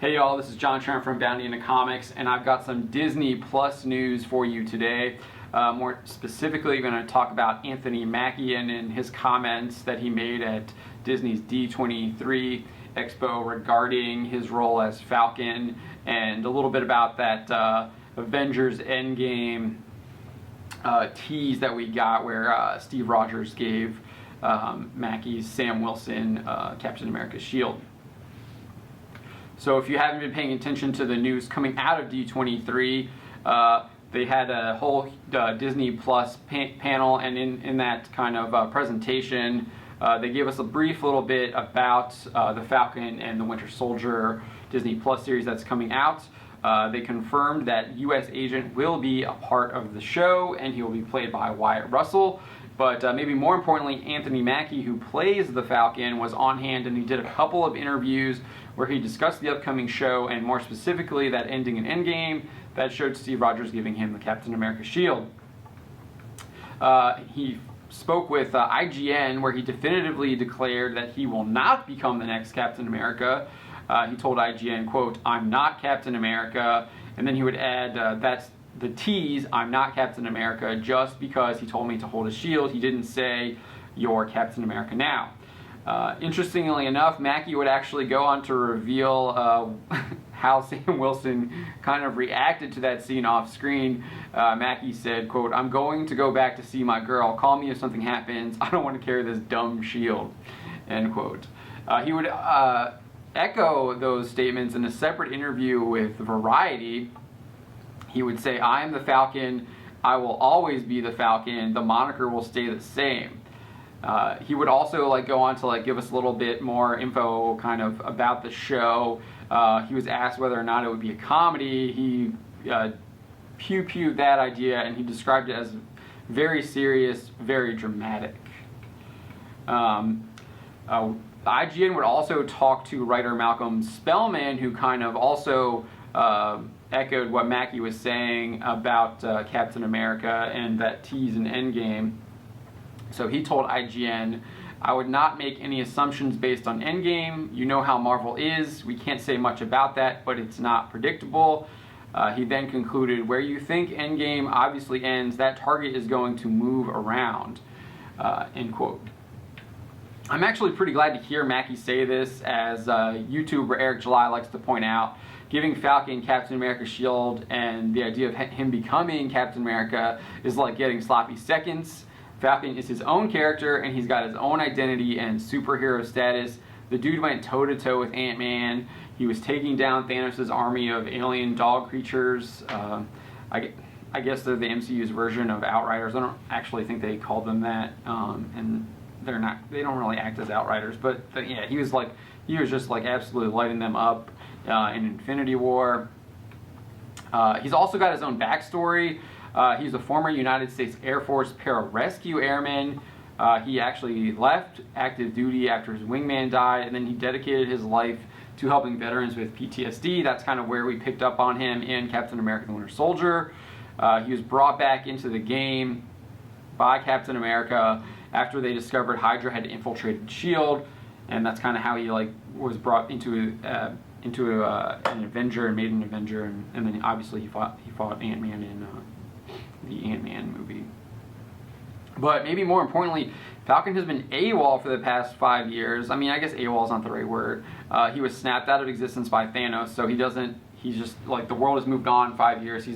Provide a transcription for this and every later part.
Hey y'all, this is John Trent from Bounty into Comics, and I've got some Disney Plus news for you today. More specifically, I'm going to talk about Anthony Mackie and his comments that he made at Disney's D23 Expo regarding his role as Falcon, and a little bit about that Avengers Endgame tease that we got where Steve Rogers gave Mackie's Sam Wilson Captain America's shield. So if you haven't been paying attention to the news coming out of D23, they had a whole Disney Plus panel, and in that kind of presentation, they gave us a brief little bit about the Falcon and the Winter Soldier Disney Plus series that's coming out. They confirmed that U.S. Agent will be a part of the show, and he will be played by Wyatt Russell. But maybe more importantly, Anthony Mackie, who plays the Falcon, was on hand, and he did a couple of interviews where he discussed the upcoming show, and more specifically that ending in Endgame that showed Steve Rogers giving him the Captain America shield. He spoke with IGN, where he definitively declared that he will not become the next Captain America. He told IGN, quote, "I'm not Captain America," and then he would add, that's the tease, "I'm not Captain America," just because he told me to hold a shield. He didn't say, "You're Captain America now." Interestingly enough, Mackie would actually go on to reveal how Sam Wilson kind of reacted to that scene off screen. Mackie said, quote, "I'm going to go back to see my girl. Call me if something happens. I don't want to carry this dumb shield," end quote. He would echo those statements in a separate interview with Variety. He would say, "I am the Falcon. I will always be the Falcon. The moniker will stay the same." He would also go on to give us a little bit more info kind of about the show. He was asked whether or not it would be a comedy. He pew-pewed that idea, and he described it as very serious, very dramatic. IGN would also talk to writer Malcolm Spellman, who kind of also echoed what Mackie was saying about Captain America and that tease in Endgame. So he told IGN, "I would not make any assumptions based on Endgame. You know how Marvel is. We can't say much about that, but it's not predictable." He then concluded, "Where you think Endgame obviously ends, that target is going to move around," end quote. I'm actually pretty glad to hear Mackie say this, as YouTuber Eric July likes to point out. Giving Falcon Captain America's shield and the idea of him becoming Captain America is like getting sloppy seconds. Falcon is his own character, and he's got his own identity and superhero status. The dude went toe-to-toe with Ant-Man. He was taking down Thanos' army of alien dog creatures. I guess they're the MCU's version of Outriders. I don't actually think they called them that, and they don't really act as Outriders, but yeah, he was just absolutely lighting them up in Infinity War. He's also got his own backstory. He's a former United States Air Force pararescue airman. He actually left active duty after his wingman died, and then he dedicated his life to helping veterans with PTSD. That's kind of where we picked up on him in Captain America: The Winter Soldier. He was brought back into the game by Captain America after they discovered Hydra had infiltrated S.H.I.E.L.D., and that's kind of how he was brought into an Avenger and made an Avenger, and then obviously he fought Ant-Man in the Ant-Man movie. But maybe more importantly, Falcon has been AWOL for the past 5 years. I mean, I guess AWOL is not the right word. He was snapped out of existence by Thanos, so he's just the world has moved on 5 years.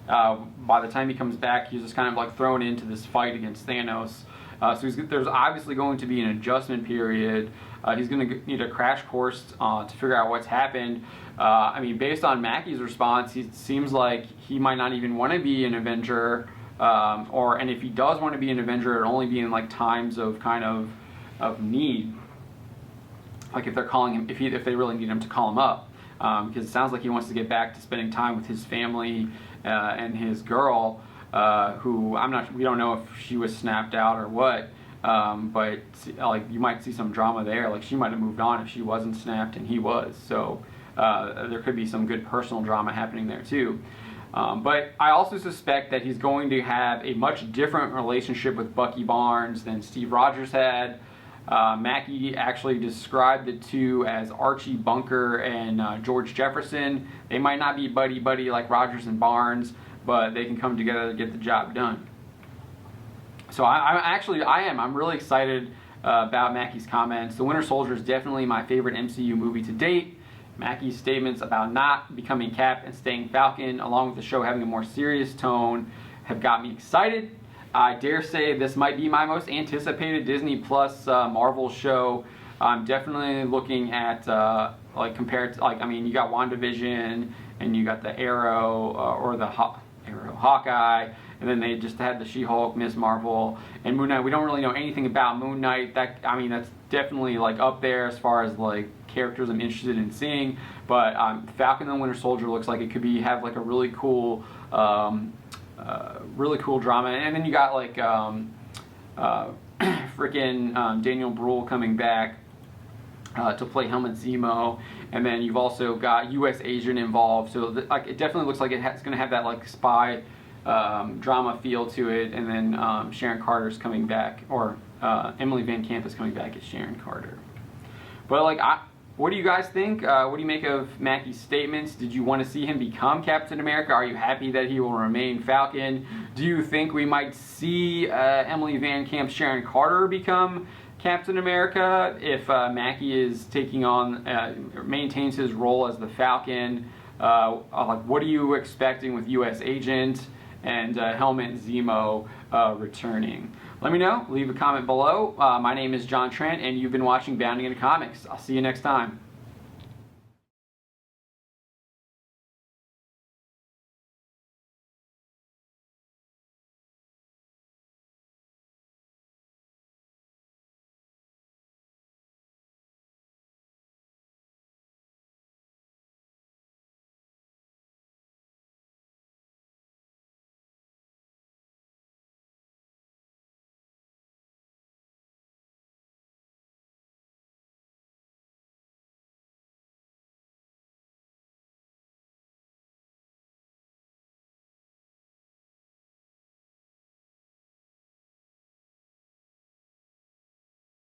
By the time he comes back, he's just kind of thrown into this fight against Thanos. So there's obviously going to be an adjustment period. He's going to need a crash course to figure out what's happened. I mean, based on Mackie's response, it seems like he might not even want to be an Avenger, and if he does want to be an Avenger, it'll only be in times of of need. If they're calling him, if they really need him to call him up, because it sounds like he wants to get back to spending time with his family and his girl. Who we don't know if she was snapped out or what, but you might see some drama there. She might have moved on if she wasn't snapped and he was. So there could be some good personal drama happening there too. But I also suspect that he's going to have a much different relationship with Bucky Barnes than Steve Rogers had. Mackie actually described the two as Archie Bunker and George Jefferson. They might not be buddy-buddy like Rogers and Barnes, but they can come together to get the job done. So I'm really excited about Mackie's comments. The Winter Soldier is definitely my favorite MCU movie to date. Mackie's statements about not becoming Cap and staying Falcon, along with the show having a more serious tone, have got me excited. I dare say this might be my most anticipated Disney Plus Marvel show. I'm definitely looking at compared to you got WandaVision and you got the Arrow Hawkeye, and then they just had the She-Hulk, Ms. Marvel, and Moon Knight. We don't really know anything about Moon Knight. That's definitely up there as far as characters I'm interested in seeing. But Falcon and the Winter Soldier looks like it could have a really cool drama. And then you got Daniel Bruhl coming back to play Helmut Zemo, and then you've also got U.S. agent involved. So it definitely looks like it's going to have that spy drama feel to it. And then Sharon Carter's coming back, or Emily Van Camp is coming back as Sharon Carter. But what do you guys think? What do you make of Mackie's statements? Did you want to see him become Captain America? Are you happy that he will remain Falcon? Do you think we might see Emily Van Camp, Sharon Carter become Captain America if Mackie is taking on, maintains his role as the Falcon? What are you expecting with U.S. Agent and Helmut Zemo returning? Let me know. Leave a comment below. My name is John Trent, and you've been watching Bounding into Comics. I'll see you next time.